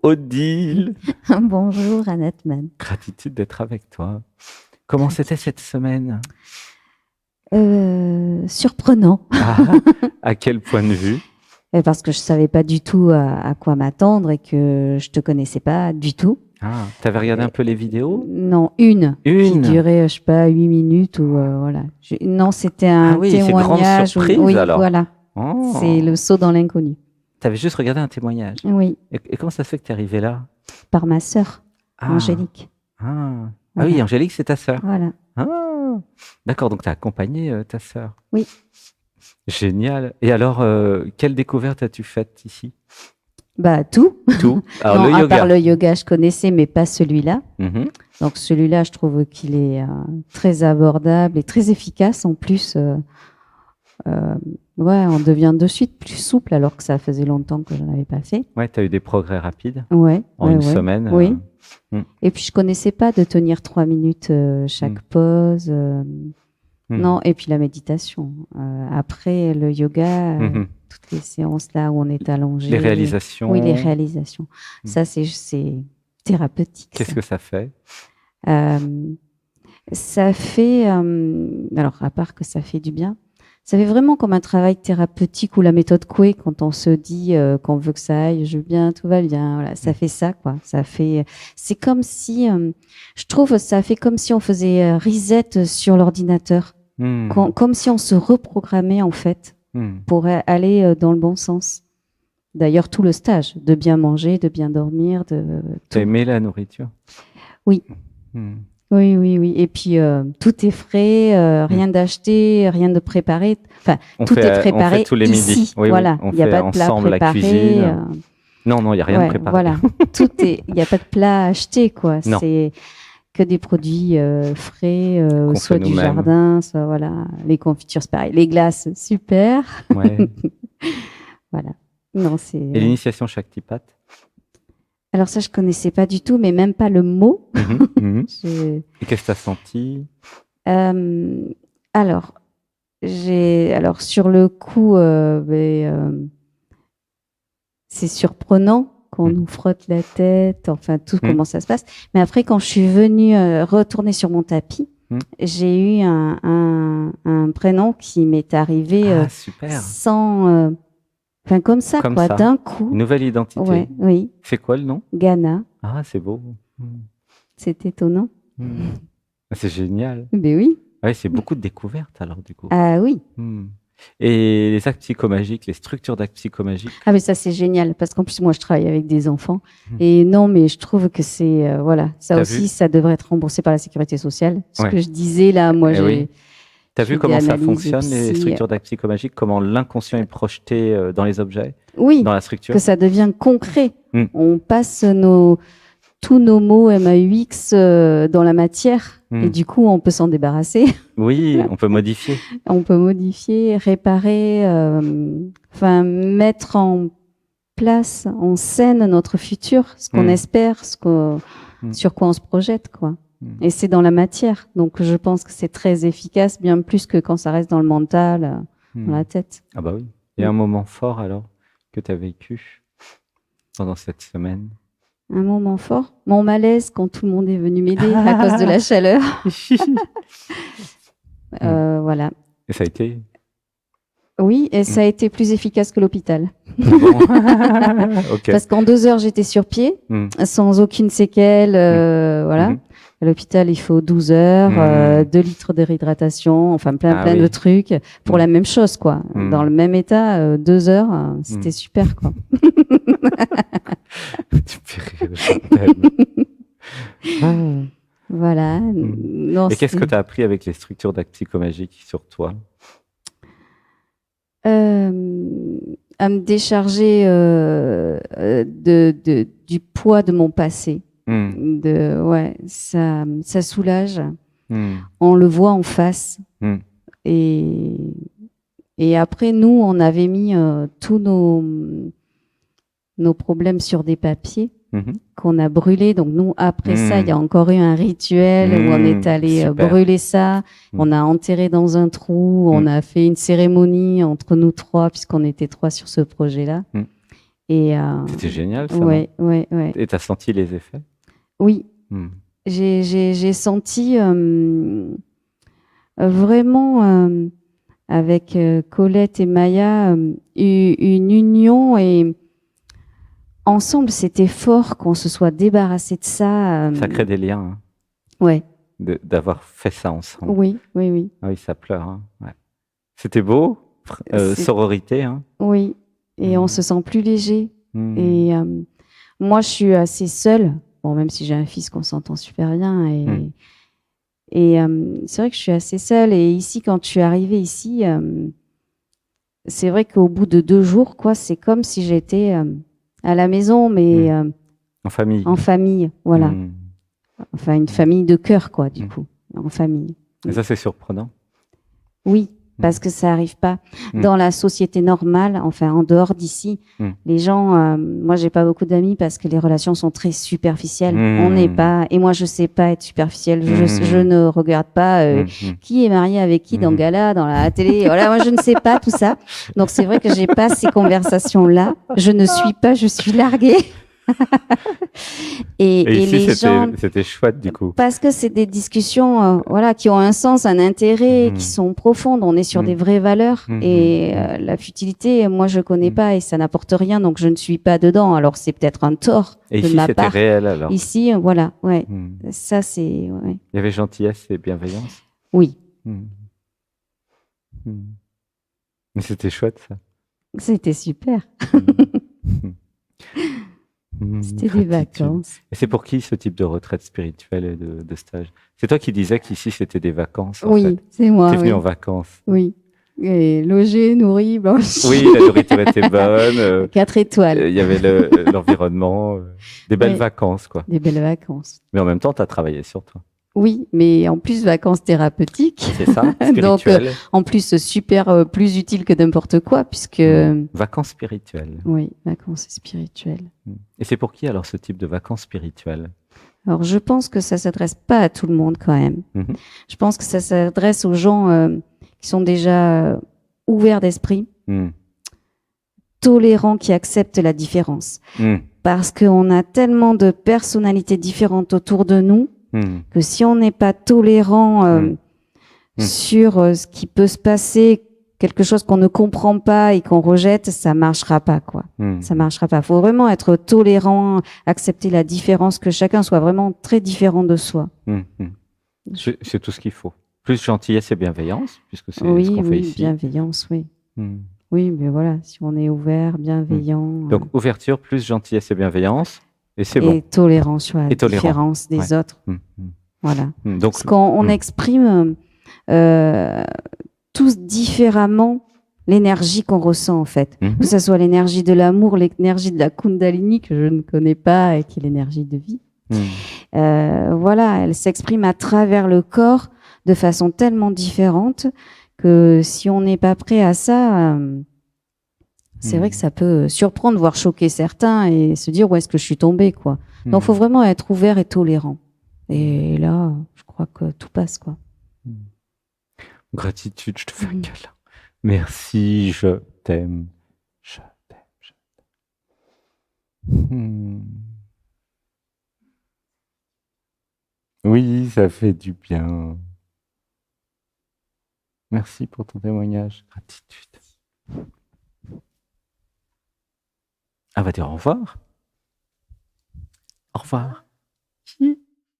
Odile, Bonjour Anatman. gratitude d'être avec toi. Comment c'était cette semaine? Surprenant, Ah, à quel point de vue? parce que je savais pas du tout à quoi m'attendre et que je te connaissais pas du tout. Ah, t'avais regardé un peu les vidéos? Non, une qui Une. durait, je sais pas, 8 minutes ou voilà. Non, c'était Ah un oui, c'est grande témoignage. surprise Oui, alors. voilà. C'est Oh, le saut dans l'inconnu. t'avais juste regardé un témoignage. Oui, Et comment ça se fait que t'es arrivé là? par ma sœur, Ah, Angélique. ah. Ah oui, Voilà, Angélique, c'est ta sœur. voilà. Ah, d'accord, donc t'as accompagné ta sœur. Oui. Génial. Et alors, quelle découverte as-tu faite ici? Bah tout. Tout. Alors, Non, le à yoga. part le yoga, je connaissais, mais pas celui-là. Mhm. Donc celui-là, je trouve qu'il est très abordable et très efficace en plus. Euh, ouais, on devient de suite plus souple alors que ça faisait longtemps que je n'en avais pas fait. Ouais, tu as eu des progrès rapides Ouais, en ouais, une ouais. semaine. Oui. Hmm, Et puis je connaissais pas de tenir 3 minutes chaque pause. hmm, Non, et puis la méditation. Après le yoga, mhm. toutes les séances là où on est allongé. Les réalisations. Oui, les réalisations. Hmm. Ça, c'est thérapeutique. Qu'est-ce Ça. que ça fait? Euh, Ça fait, alors à part que ça fait du bien, ça fait vraiment comme un travail thérapeutique ou la méthode Coué quand on se dit qu'on veut que ça aille, je veux bien, tout va bien. Voilà, ça fait ça quoi. Ça fait, c'est comme si, je trouve, ça fait comme si on faisait reset sur l'ordinateur, Hmm, comme si on se reprogrammait en fait hmm. pour aller dans le bon sens. D'ailleurs, tout le stage, de bien manger, de bien dormir, de T'as tout. aimé la nourriture? Oui. Hmm, Oui, oui, oui. Et puis, tout est frais, hmm. rien d'acheté, rien de préparé. Enfin, On tout est fait préparé tous les midis. ici. Oui, oui. Voilà. On Il n'y a fait pas de plat ensemble la préparé. cuisine. Non, non, il n'y a rien de Ouais, préparé. voilà. Il n'y a pas de plat acheté, quoi. Non, C'est que des produits frais, qu'on fait soit du nous-mêmes. jardin, soit, voilà. Les confitures, c'est pareil. Les glaces, super. Ouais. Voilà. Non, c'est. Et l'initiation Shaktipat? Alors, ça, je connaissais pas du tout, mais même pas le mot. Mhm, mhm. Je- Et qu'est-ce que tu as senti? Euh, alors, alors sur le coup, c'est surprenant quand on nous frotte la tête, enfin tout Mhm, comment ça se passe. Mais après, quand je suis venue retourner sur mon tapis, mhm. j'ai eu un prénom qui m'est arrivé Ah, super. sans, enfin comme ça Comme quoi, ça. d'un Une coup. nouvelle identité. Ouais, oui, C'est quoi le nom? Ghana, Ah, c'est beau. Hmm, c'est étonnant. hmm. C'est génial. Ben oui, Ouais, c'est beaucoup de découvertes alors du coup. ah oui. Hmm. Et les actes psychomagiques, les structures d'actes psychomagiques. Ah mais ça c'est génial parce qu'en plus moi je travaille avec des enfants Hmm. et non mais je trouve que c'est voilà ça T'as aussi vu? ça devrait être remboursé par la sécurité sociale. Ce Ouais. que je disais là, moi Eh oui. T'as je vu fais des comment ça analyses fonctionne, les psy. structures d'actes psychomagiques, comment l'inconscient est projeté dans les objets, Oui, dans la que structure? ça devient concret. Hmm. On passe tous nos mots MAUX dans la matière et Hmm. du coup on peut s'en débarrasser. Oui, on peut modifier. On peut modifier, réparer, enfin mettre en place, en scène notre futur, ce qu'on Hmm. espère, Hmm. sur quoi on se projette, quoi. Hmm. Et c'est dans la matière. Donc, je pense que c'est très efficace, bien plus que quand ça reste dans le mental, dans Hmm. la tête. Ah bah oui. Et un moment fort alors que tu as vécu pendant cette semaine? Un moment fort. Mon malaise quand tout le monde est venu m'aider à cause de la chaleur. Voilà. Et ça a été? Oui, et ça a été plus efficace que l'hôpital. Ah bon. Ok. Parce qu'en 2 heures, j'étais sur pied, Hmm. sans aucune séquelle. Voilà. Mhm. À l'hôpital, il faut 12 heures, 2 litres de réhydratation, enfin plein, Ah plein oui. de trucs pour Mm. la même chose, quoi. Mm. Dans le même état, 2 heures, c'était super, quoi. Tu me fais rire, je t'aime. Voilà. Mm. Non, Et qu'est-ce que c'est- tu as appris avec les structures d'actes psychomagiques sur toi? à me décharger du poids de mon passé. Mm. Ouais, ça soulage. Mm. On le voit en face. Mm. Et, et après, nous, on avait mis tous nos problèmes sur des papiers Mhm. qu'on a brûlés. Donc, nous, après ça, il y a encore eu un rituel où on est allé Super. brûler ça. On a enterré dans un trou. On a fait une cérémonie entre nous trois, puisqu'on était trois sur ce projet-là. Et C'était génial, ça, non? ouais, ouais, ouais. Et t'as senti les effets? Oui, Hmm. j'ai senti vraiment avec Colette et Maya une union et ensemble, c'était fort qu'on se soit débarrassé de ça. Ça crée des liens, hein, Ouais, d'avoir fait ça ensemble. oui, oui, oui. Ah oui, ça pleure, hein, ouais. C'était beau, C'est, sororité, hein. oui, et on Hmm. se sent plus léger. Hmm. Et moi, je suis assez seule. Bon, même si j'ai un fils qu'on s'entend super bien. Hmm. Et c'est vrai que je suis assez seule. Et ici, quand je suis arrivée ici, c'est vrai qu'au bout de 2 jours, quoi, c'est comme si j'étais à la maison, mais Hmm. En famille. en famille. Voilà. Hmm. Enfin, une famille de cœur, quoi, du Hmm. coup, en famille. Et ça, c'est surprenant. Oui, Hmm. parce que ça arrive pas Hmm. dans la société normale, enfin en dehors d'ici. Hmm. Les gens, moi j'ai pas beaucoup d'amis parce que les relations sont très superficielles. Hmm. On n'est pas, et moi je sais pas être superficielle. Je Hmm. ne regarde pas Hmm. qui est marié avec qui dans Hmm. Gala, dans la télé. Voilà, moi je ne sais pas tout ça. Donc c'est vrai que j'ai pas ces conversations-là. Je ne suis pas, je suis larguée. Et Et ici, les gens, c'était chouette, du coup. parce que c'est des discussions voilà, qui ont un sens, un intérêt, qui Hmm. sont profondes. On est sur Hmm. des vraies valeurs. Hmm. Et Hmm. la futilité, moi, je connais Hmm. pas et ça n'apporte rien, donc je ne suis pas dedans. Alors, c'est peut-être un tort Et de ici, ma c'était part. réel, alors. Ici, voilà, ouais. Hmm. Ça, c'est... Ouais. Il y avait gentillesse et bienveillance. Oui, Hmm. Hmm. Mais c'était chouette, ça. c'était super. Hmm. Hmm. C'était des Gratitude. vacances. Et c'est pour qui ce type de retraite spirituelle et de stage? C'est toi qui disais qu'ici, c'était des vacances, en Oui, fait. c'est moi, T'es venu en oui. vacances. Oui. Et logé, nourri, blanchi. Oui, la nourriture était bonne. 4 étoiles. Il y avait l'environnement. Des belles Oui, vacances, quoi. des belles vacances. Mais en même temps, tu as travaillé sur toi. Oui, mais en plus, vacances thérapeutiques. C'est ça, Donc, spirituel. en plus, super plus utile que n'importe quoi, puisque, Vacances spirituelles. oui, vacances spirituelles. Et c'est pour qui alors ce type de vacances spirituelles? Alors, je pense que ça s'adresse pas à tout le monde quand même. Mhm. Je pense que ça s'adresse aux gens qui sont déjà ouverts d'esprit, Mm. tolérants, qui acceptent la différence. Mm. Parce qu'on a tellement de personnalités différentes autour de nous Mm. que si on n'est pas tolérant sur ce qui peut se passer, quelque chose qu'on ne comprend pas et qu'on rejette, ça marchera pas, quoi. Mm. Ça marchera pas. Faut vraiment être tolérant, accepter la différence, que chacun soit vraiment très différent de soi. Mm. Mm. C'est tout ce qu'il faut. Plus gentillesse et bienveillance, puisque c'est ce Oui, qu'on fait oui, ici. bienveillance, oui. Mm. Oui, mais voilà, si on est ouvert, bienveillant Donc, ouverture, plus gentillesse et bienveillance, et c'est et bon. tolérant sur la Et tolérant. différence des Ouais. autres. Mm. Mm. Voilà. Mm. Donc, Parce qu'on exprime tous différemment l'énergie qu'on ressent en fait. Mhm. Que ce soit l'énergie de l'amour, l'énergie de la Kundalini que je ne connais pas et qui est l'énergie de vie. Voilà, elle s'exprime à travers le corps de façon tellement différente que si on n'est pas prêt à ça, c'est vrai que ça peut surprendre, voire choquer certains et se dire où est-ce que je suis tombée, quoi. Donc, faut vraiment être ouvert et tolérant. Et là, je crois que tout passe, quoi. Gratitude, je te fais un câlin. Merci, je t'aime. Je t'aime, je t'aime. Oui, ça fait du bien. Merci pour ton témoignage. Gratitude. Elle va dire au revoir. Au revoir.